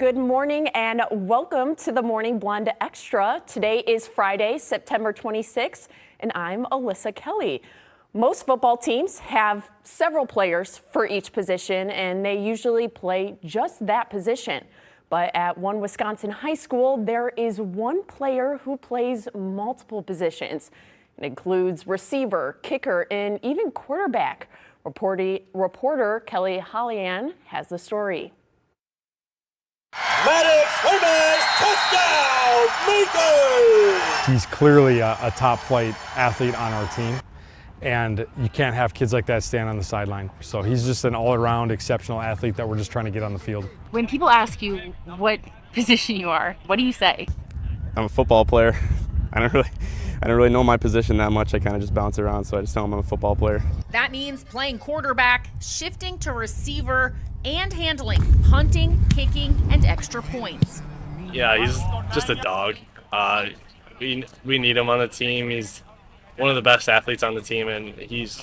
Good morning and welcome to the Morning Blend Extra. Today is Friday, September 26th, and I'm Alyssa Kelly. Most football teams have several players for each position, and they usually play just that position. But at one Wisconsin high school, there is one player who plays multiple positions. It includes receiver, kicker, and even quarterback. Reporter Kelly Hollian has the story. Maddox, Hermes, touchdown, Minko! He's clearly a top flight athlete on our team, and you can't have kids like that stand on the sideline. So he's just an all-around exceptional athlete that we're just trying to get on the field. When people ask you what position you are, what do you say? I'm a football player. I don't really know my position that much. I kind of just bounce around, so I just tell them I'm a football player. That means playing quarterback, shifting to receiver, and handling punting, kicking, and extra points. Yeah, he's just a dog. We need him on the team. He's one of the best athletes on the team, and he's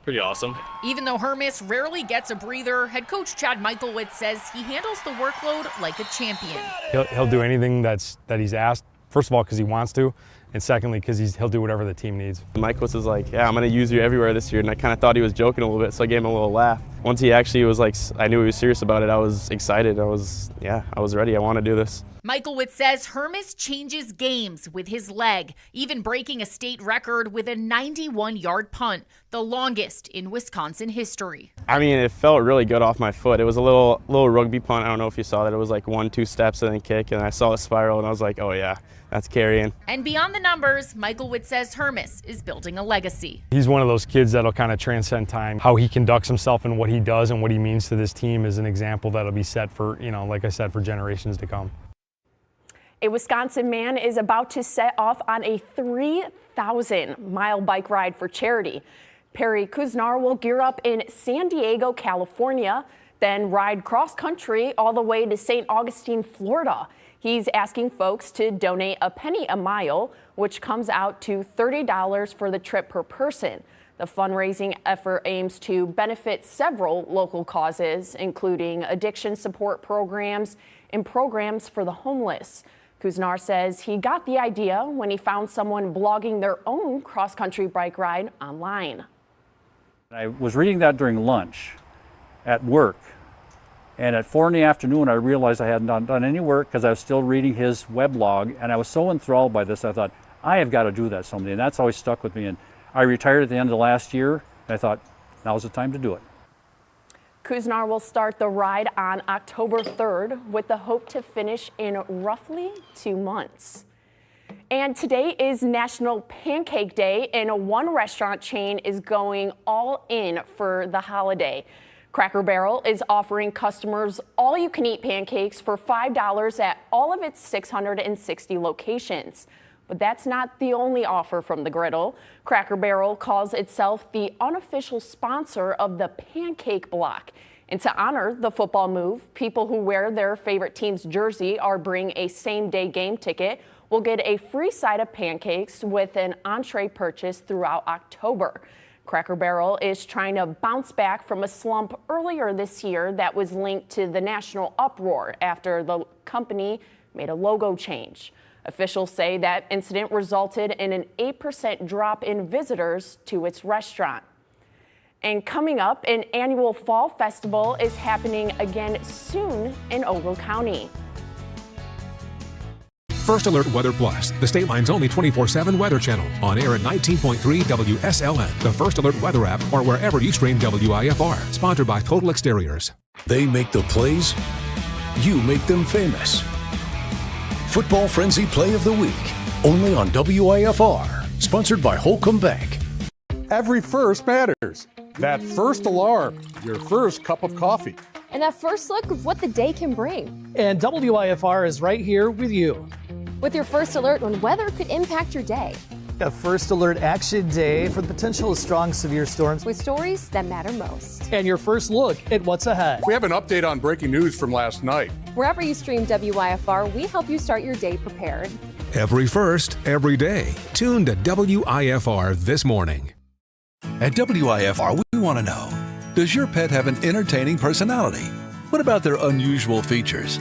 pretty awesome. Even though Hermes rarely gets a breather, head coach Chad Michaelwitz says he handles the workload like a champion. He'll do anything that he's asked, first of all because he wants to, and secondly because he'll do whatever the team needs. Michaelwitz was like, yeah, I'm going to use you everywhere this year, and I kind of thought he was joking a little bit, so I gave him a little laugh. Once he actually was like, I knew he was serious about it, I was excited. I was ready. I want to do this. Michaelwitz says Hermes changes games with his leg, even breaking a state record with a 91-yard punt, the longest in Wisconsin history. I mean, it felt really good off my foot. It was a little rugby punt. I don't know if you saw that. It was like 1-2 steps and then kick, and I saw the spiral, and I was like, oh yeah, that's carrying. And beyond the numbers, Michaelwitz says Hermes is building a legacy. He's one of those kids that'll kind of transcend time. How he conducts himself and what he does and what he means to this team is an example that'll be set for, like I said, for generations to come. A Wisconsin man is about to set off on a 3,000-mile bike ride for charity. Perry Kuznar will gear up in San Diego, California, then ride cross-country all the way to St. Augustine, Florida. He's asking folks to donate a penny a mile, which comes out to $30 for the trip per person. The fundraising effort aims to benefit several local causes, including addiction support programs and programs for the homeless. Kuznar says he got the idea when he found someone blogging their own cross-country bike ride online. I was reading that during lunch at work, and at 4 in the afternoon I realized I hadn't done any work because I was still reading his weblog, and I was so enthralled by this I thought, I have got to do that someday, and that's always stuck with me. And I retired at the end of last year, and I thought, now's the time to do it. Kuznar will start the ride on October 3rd with the hope to finish in roughly 2 months. And today is National Pancake Day, and one restaurant chain is going all in for the holiday. Cracker Barrel is offering customers all-you-can-eat pancakes for $5 at all of its 660 locations. But that's not the only offer from the griddle. Cracker Barrel calls itself the unofficial sponsor of the Pancake Block. And to honor the football move, people who wear their favorite team's jersey or bring a same-day game ticket will get a free side of pancakes with an entree purchase throughout October. Cracker Barrel is trying to bounce back from a slump earlier this year that was linked to the national uproar after the company made a logo change. Officials say that incident resulted in an 8% drop in visitors to its restaurant. And coming up, an annual fall festival is happening again soon in Ogle County. First Alert Weather Plus, the State Line's only 24/7 weather channel, on air at 19.3 WSLN, the First Alert Weather app, or wherever you stream WIFR. Sponsored by Total Exteriors. They make the plays, you make them famous. Football Frenzy Play of the Week, only on WIFR. Sponsored by Holcomb Bank. Every first matters. That first alarm, your first cup of coffee. And that first look of what the day can bring. And WIFR is right here with you. With your first alert when weather could impact your day. A first alert action day for the potential of strong severe storms. With stories that matter most. And your first look at what's ahead. We have an update on breaking news from last night. Wherever you stream WIFR, we help you start your day prepared. Every first, every day. Tune to WIFR this morning. At WIFR, we want to know, does your pet have an entertaining personality? What about their unusual features?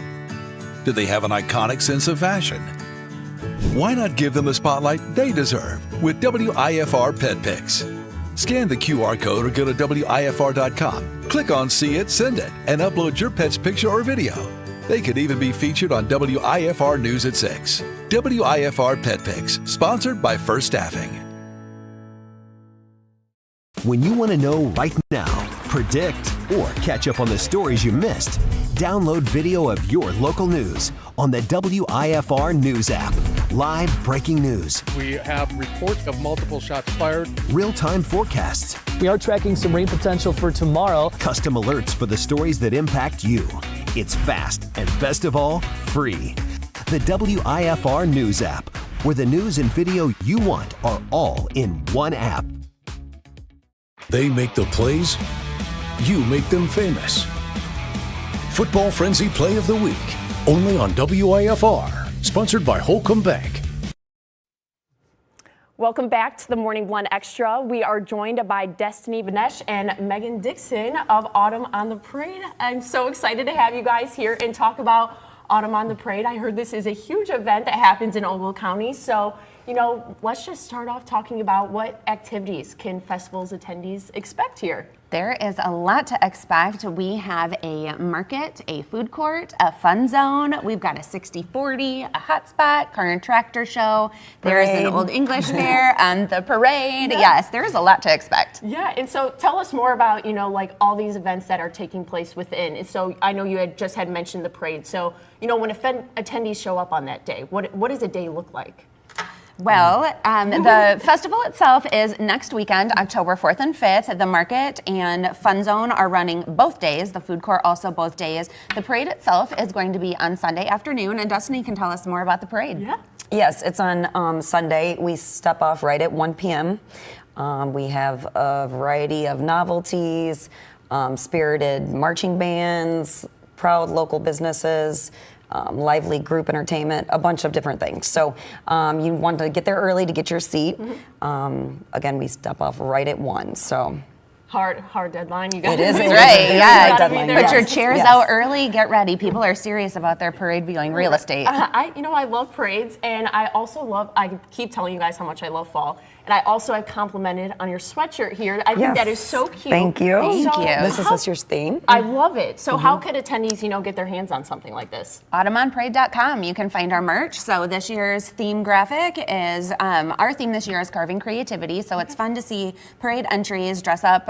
Do they have an iconic sense of fashion? Why not give them the spotlight they deserve with WIFR Pet Pics? Scan the QR code or go to WIFR.com. Click on See It, Send It, and upload your pet's picture or video. They could even be featured on WIFR News at 6. WIFR Pet Pics, sponsored by First Staffing. When you want to know right now, predict, or catch up on the stories you missed, download video of your local news on the WIFR News app. Live breaking news. We have reports of multiple shots fired. Real-time forecasts. We are tracking some rain potential for tomorrow. Custom alerts for the stories that impact you. It's fast and, best of all, free. The WIFR News app, where the news and video you want are all in one app. They make the plays, you make them famous. Football Frenzy Play of the Week, only on WIFR, sponsored by Holcomb Bank. Welcome back to the Morning Blend Extra. We are joined by Destiny Vanesh and Megan Dixon of Autumn on the Parade. I'm so excited to have you guys here and talk about Autumn on the Parade. I heard this is a huge event that happens in Ogle County. So, let's just start off talking about what activities can festivals attendees expect here. There is a lot to expect. We have a market, a food court, a fun zone. We've got a 60-40, a hotspot, car and tractor show. There's an old English fair and the parade. Yeah. Yes, there is a lot to expect. Yeah, and so tell us more about, all these events that are taking place within. And so I know you had mentioned the parade. So, when attendees show up on that day, what does a day look like? Well, the festival itself is next weekend, October 4th and 5th. The market and fun zone are running both days. The food court also both days. The parade itself is going to be on Sunday afternoon, and Destiny can tell us more about the parade. Yeah. Yes, it's on Sunday. We step off right at 1 p.m. We have a variety of novelties, spirited marching bands, proud local businesses, lively group entertainment, a bunch of different things. So you want to get there early to get your seat. Again, we step off right at 1. So hard deadline. You got it is right. Yeah, deadline. Put your chairs out early. Get ready. People are serious about their parade viewing real estate. I love parades, and I also I keep telling you guys how much I love fall. And I also have complimented on your sweatshirt here. I think that is so cute. Thank you. Thank you. This is this year's theme. I love it. So how could attendees, get their hands on something like this? AutumnOnParade.com. You can find our merch. So this year's theme graphic is, our theme this year is Carving Creativity. So it's fun to see parade entries dress up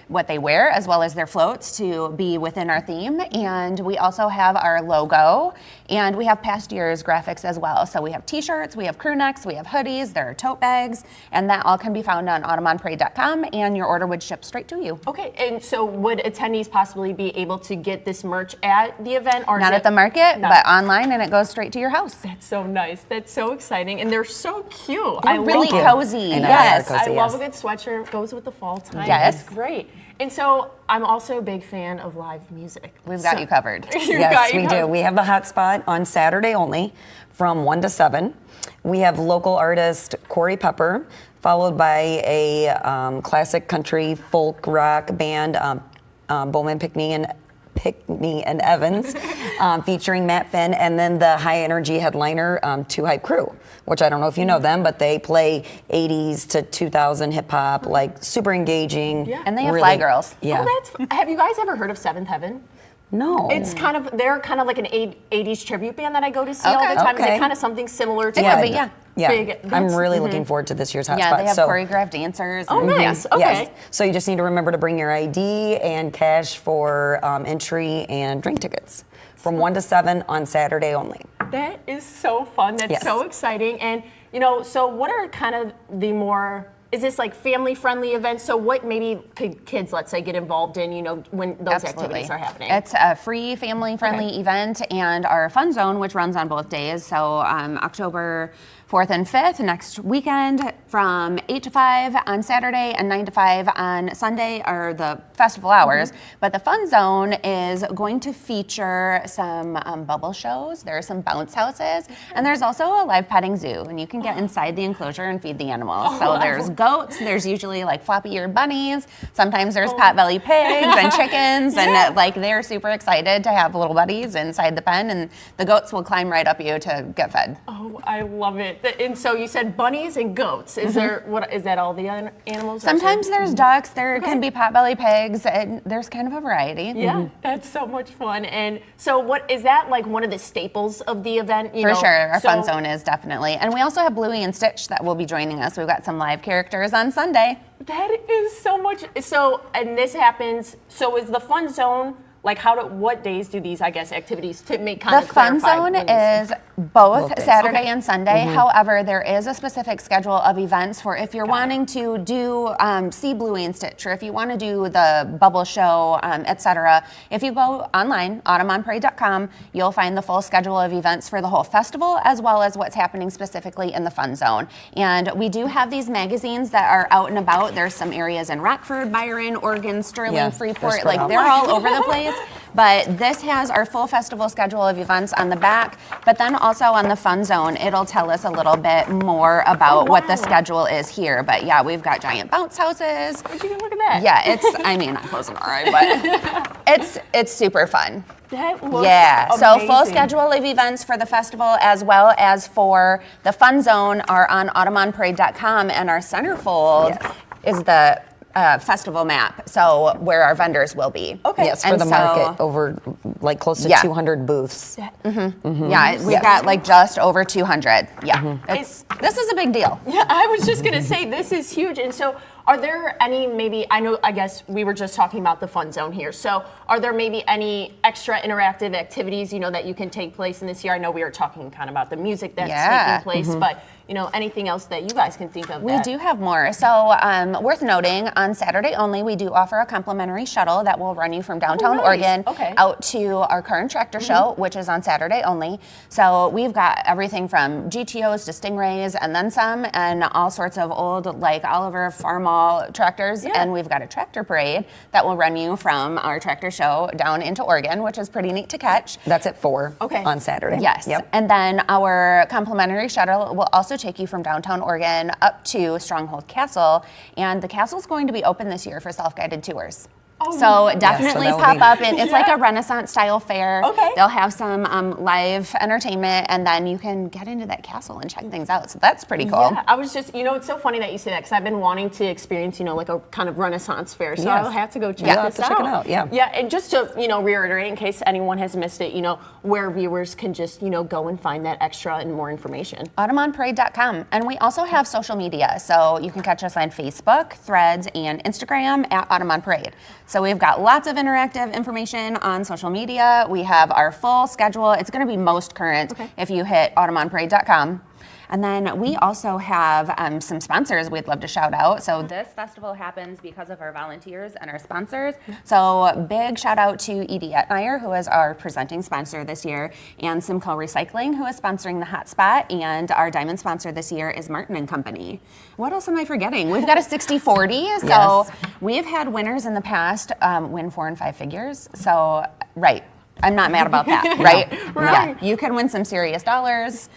what they wear as well as their floats to be within our theme. And we also have our logo, and we have past year's graphics as well. So we have t-shirts, we have crew necks, we have hoodies, there are tote bags, and that all can be found on AutumnOnParade.com, and your order would ship straight to you. Okay, and so would attendees possibly be able to get this merch at the event? Or not at the market, but online, and it goes straight to your house. That's so nice. That's so exciting, and they're so cute. They're really cozy. Yes, I love a good sweatshirt. Goes with the fall time. Yes. It's great. And so I'm also a big fan of live music. We've got you covered. Yes, we do. We have the hotspot on Saturday only from 1 to 7. We have local artist Corey Pepper, followed by a classic country folk rock band, Bowman Pickney and Evans, featuring Matt Finn, and then the high energy headliner, Two Hype Crew, which I don't know if you know them, but they play 80s to 2000 hip hop, like super engaging. Yeah. And they have Fly Girls. Yeah. Oh, have you guys ever heard of Seventh Heaven? No. They're kind of like an 80s tribute band that I go to see all the time. Okay. Is it kind of something similar to Yeah. Big, I'm really looking forward to this year's hotspot. Yeah, they have choreographed dancers. Oh, nice. Okay. Yes. So you just need to remember to bring your ID and cash for entry and drink tickets from 1 to 7 on Saturday only. That is so fun. That's so exciting. And, so what are kind of the more, is this like family-friendly events? So what maybe could kids, let's say, get involved in, when those activities are happening? It's a free family-friendly event, and our fun zone, which runs on both days. So October 4th and 5th next weekend from 8 to 5 on Saturday and 9 to 5 on Sunday are the festival hours. But the fun zone is going to feature some bubble shows. There are some bounce houses, and there's also a live petting zoo, and you can get inside the enclosure and feed the animals. So there's goats. There's usually like floppy-eared bunnies. Sometimes there's pot-bellied pigs and chickens, and like they're super excited to have little buddies inside the pen, and the goats will climb right up you to get fed. Oh, I love it. And so you said bunnies and goats. Is there what is that? All the other animals? Sometimes there's ducks. There can be pot-bellied pigs, and there's kind of a variety. Yeah, that's so much fun. And so, what is that like? One of the staples of the event? For sure, our fun zone is definitely, and we also have Bluey and Stitch that will be joining us. We've got some live characters on Sunday. That is so much. So, and this happens. So, is the fun zone like what days do these, I guess, activities to make kind of The fun zone is both Saturday and Sunday. Mm-hmm. However, there is a specific schedule of events for if you're wanting to do see Bluey and Stitch, or if you want to do the bubble show, etc. If you go online, autumnonparade.com, you'll find the full schedule of events for the whole festival, as well as what's happening specifically in the fun zone. And we do have these magazines that are out and about. There's some areas in Rockford, Byron, Oregon, Sterling, Freeport, like they're all over the place. But this has our full festival schedule of events on the back, but then also on the fun zone, it'll tell us a little bit more about what the schedule is here. But yeah, we've got giant bounce houses. Would you look at that? Yeah, it's, I mean, not closing our eye, but it's super fun. That looks So full amazing. schedule of events for the festival as well as for the fun zone are on autumnonparade.com, and our centerfold is the festival map, so where our vendors will be. Okay. Yes, for the market, over like close to 200 booths. Yeah, we've got like just over 200. Yeah, this is a big deal. Yeah, I was just gonna say this is huge. And so, are there any I guess we were just talking about the fun zone here. So, are there maybe any extra interactive activities that you can take place in this year? I know we were talking kind of about the music that's taking place, but anything else that you guys can think of? We do have more. So, worth noting, on Saturday only, we do offer a complimentary shuttle that will run you from downtown Oregon out to our current tractor show, which is on Saturday only. So, we've got everything from GTOs to Stingrays and then some, and all sorts of old, like Oliver Farmall tractors. And we've got a tractor parade that will run you from our tractor show down into Oregon, which is pretty neat to catch. That's at 4 on Saturday. Yes. Yep. And then our complimentary shuttle will also take you from downtown Oregon up to Stronghold Castle, and the castle's going to be open this year for self-guided tours. So definitely pop up, and it's like a Renaissance style fair. They'll have some live entertainment, and then you can get into that castle and check things out. So that's pretty cool. Yeah, I was just, it's so funny that you say that, because I've been wanting to experience, like a kind of Renaissance fair. So I'll have to go check this out. Check it out. Yeah. Yeah, and just to, reiterate in case anyone has missed it, where viewers can just, go and find that extra and more information. autumnonparade.com. And we also have social media. So you can catch us on Facebook, Threads, and Instagram at Autumn on Parade. So we've got lots of interactive information on social media. We have our full schedule. It's going to be most current if you hit autumnonparade.com. And then we also have some sponsors we'd love to shout out. So this festival happens because of our volunteers and our sponsors. So big shout out to Edie Etmeyer, who is our presenting sponsor this year, and Simcoe Recycling, who is sponsoring the Hotspot, and our diamond sponsor this year is Martin & Company. What else am I forgetting? We've got a 60-40, so we've had winners in the past win 4 and 5 figures. So, I'm not mad about that, right? Yeah, you can win some serious dollars.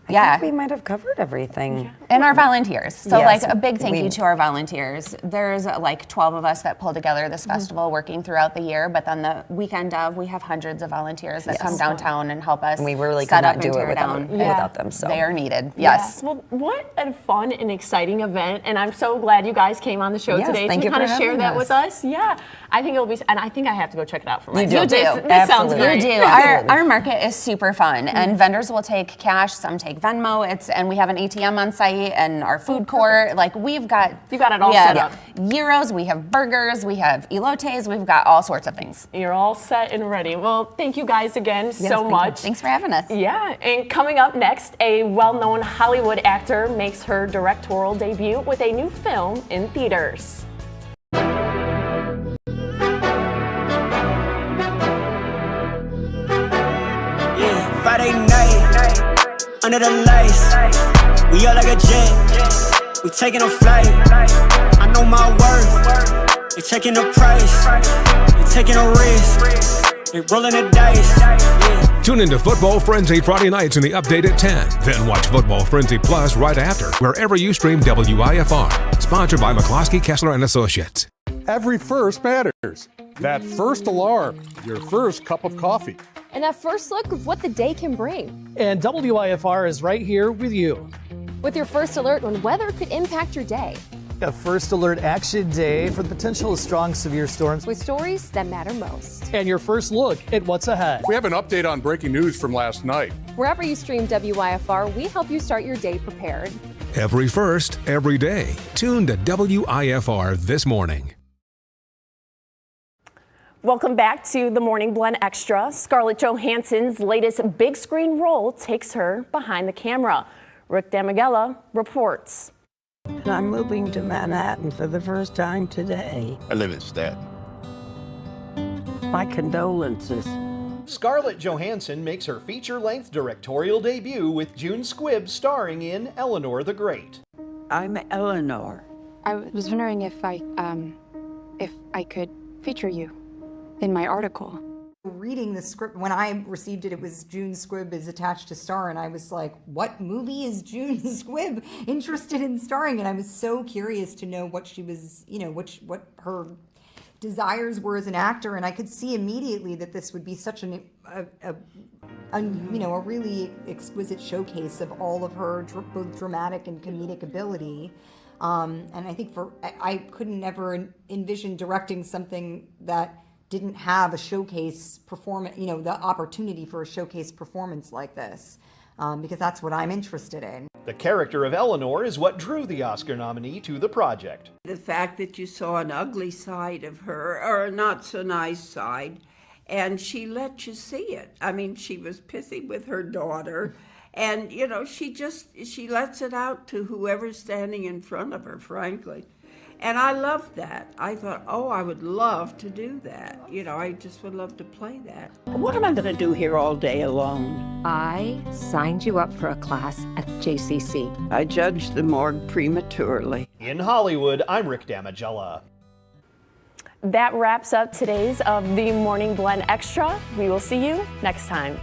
I think we might have covered everything. And our volunteers. So like a big thank you to our volunteers. There's like 12 of us that pull together this festival working throughout the year, but then the weekend of, we have hundreds of volunteers that come downtown and help us we really set up cannot and do it tear without, down. without them. So they are needed. Yes. Well, what a fun and exciting event, and I'm so glad you guys came on the show today thank to you kind for of share having that us. with us. Yeah, I think it'll be, and I think I have to go check it out for myself. You do. This sounds great. You do. Our market is super fun, and vendors will take cash, some take Venmo. And we have an ATM on site, and our food court. Like you got it all set up. Gyros, we have burgers, we have elotes, we've got all sorts of things. You're all set and ready. Well, thank you guys again so much. Thanks for having us. Yeah, and coming up next, a well-known Hollywood actor makes her directorial debut with a new film in theaters. Friday night, under the lights, we are like a jet, we taking a flight. I know my worth, they taking a price, they taking a risk, they rolling the dice. Tune into Football Frenzy Friday nights in the update at 10. Then watch Football Frenzy Plus right after, wherever you stream WIFR. Sponsored by McCloskey, Kessler & Associates. Every first matters. That first alarm, your first cup of coffee. And that first look of what the day can bring. And WIFR is right here with you. With your first alert when weather could impact your day. A first alert action day for the potential of strong severe storms. With stories that matter most. And your first look at what's ahead. We have an update on breaking news from last night. Wherever you stream WIFR, we help you start your day prepared. Every first, every day. Tune to WIFR this morning. Welcome back to the Morning Blend Extra. Scarlett Johansson's latest big screen role takes her behind the camera. Rick Damigella reports. I'm moving to Manhattan for the first time today. I live in Staten. My condolences. Scarlett Johansson makes her feature-length directorial debut with June Squibb starring in Eleanor the Great. I'm Eleanor. I was wondering if I could feature you in my article. Reading the script, when I received it, it was June Squibb is attached to star, and I was like, what movie is June Squibb interested in starring? And I was so curious to know what she was, what her desires were as an actor, and I could see immediately that this would be such a really exquisite showcase of all of her both dramatic and comedic ability. And I think I couldn't ever envision directing something that didn't have a showcase performance, the opportunity for a showcase performance like this, because that's what I'm interested in. The character of Eleanor is what drew the Oscar nominee to the project. The fact that you saw an ugly side of her, or a not so nice side, and she let you see it. I mean, she was pissy with her daughter, and she lets it out to whoever's standing in front of her, frankly. And I loved that. I thought, I would love to do that. I just would love to play that. What am I going to do here all day alone? I signed you up for a class at JCC. I judged the morgue prematurely. In Hollywood, I'm Rick Damigella. That wraps up today's of the Morning Blend Extra. We will see you next time.